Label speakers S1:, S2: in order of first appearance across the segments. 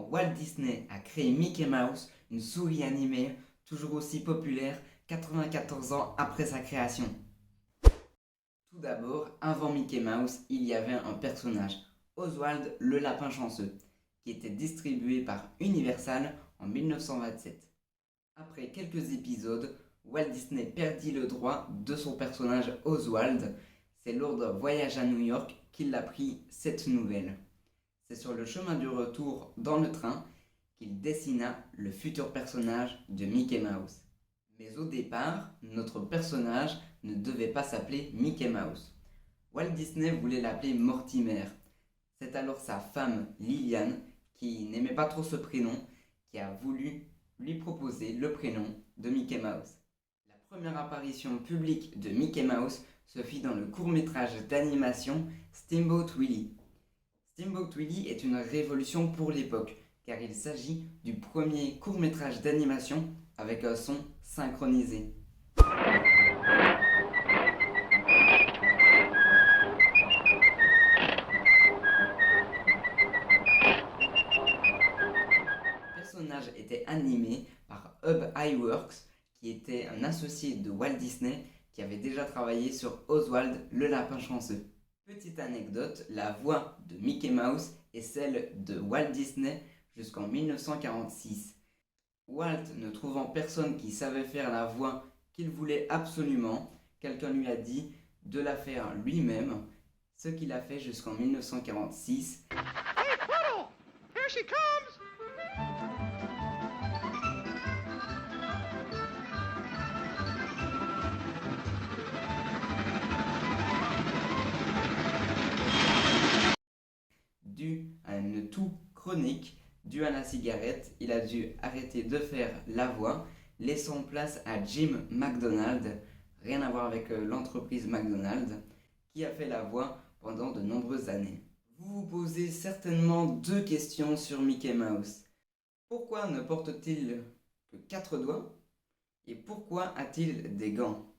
S1: Quand Walt Disney a créé Mickey Mouse, une souris animée toujours aussi populaire 94 ans après sa création. Tout d'abord, avant Mickey Mouse, il y avait un personnage, Oswald le lapin chanceux, qui était distribué par Universal en 1927. Après quelques épisodes, Walt Disney perdit le droit de son personnage Oswald. C'est lors d'un voyage à New York qu'il apprit cette nouvelle. C'est sur le chemin du retour dans le train qu'il dessina le futur personnage de Mickey Mouse. Mais au départ, notre personnage ne devait pas s'appeler Mickey Mouse. Walt Disney voulait l'appeler Mortimer. C'est alors sa femme Liliane, qui n'aimait pas trop ce prénom, qui a voulu lui proposer le prénom de Mickey Mouse. La première apparition publique de Mickey Mouse se fit dans le court-métrage d'animation Steamboat Willie. Steamboat Willie est une révolution pour l'époque, car il s'agit du premier court-métrage d'animation avec un son synchronisé. Le personnage était animé par Ub Iwerks, qui était un associé de Walt Disney qui avait déjà travaillé sur Oswald le lapin chanceux. Petite anecdote, la voix de Mickey Mouse est celle de Walt Disney jusqu'en 1946. Walt ne trouvant personne qui savait faire la voix qu'il voulait absolument, quelqu'un lui a dit de la faire lui-même, ce qu'il a fait jusqu'en 1946.
S2: Hey, Pluto! Here she comes!
S1: Dû à une toux chronique, dû à la cigarette, il a dû arrêter de faire la voix, laissant place à Jim McDonald, rien à voir avec l'entreprise McDonald's, qui a fait la voix pendant de nombreuses années. Vous vous posez certainement deux questions sur Mickey Mouse. Pourquoi ne porte-t-il que 4 doigts? Et pourquoi a-t-il des gants?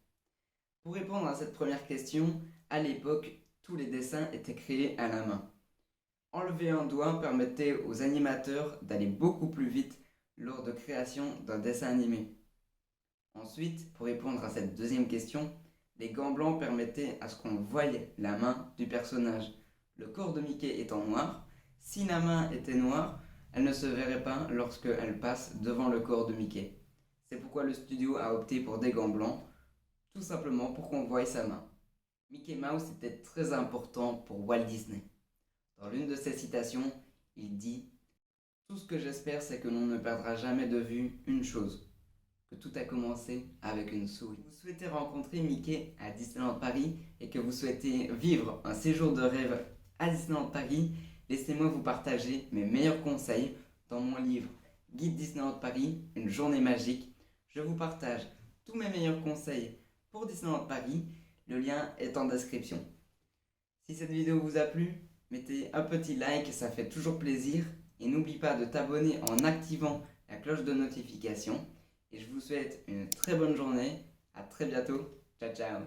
S1: Pour répondre à cette première question, à l'époque, tous les dessins étaient créés à la main. Enlever un doigt permettait aux animateurs d'aller beaucoup plus vite lors de création d'un dessin animé. Ensuite, pour répondre à cette deuxième question, les gants blancs permettaient à ce qu'on voie la main du personnage. Le corps de Mickey étant noir, si la main était noire, elle ne se verrait pas lorsqu'elle passe devant le corps de Mickey. C'est pourquoi le studio a opté pour des gants blancs, tout simplement pour qu'on voie sa main. Mickey Mouse était très important pour Walt Disney. Dans l'une de ses citations, il dit « Tout ce que j'espère, c'est que l'on ne perdra jamais de vue une chose, que tout a commencé avec une souris. » Vous souhaitez rencontrer Mickey à Disneyland Paris et que vous souhaitez vivre un séjour de rêve à Disneyland Paris, laissez-moi vous partager mes meilleurs conseils dans mon livre Guide Disneyland Paris, une journée magique. Je vous partage tous mes meilleurs conseils pour Disneyland Paris, le lien est en description. Si cette vidéo vous a plu, mettez un petit like, ça fait toujours plaisir. Et n'oublie pas de t'abonner en activant la cloche de notification. Et je vous souhaite une très bonne journée. À très bientôt. Ciao, ciao.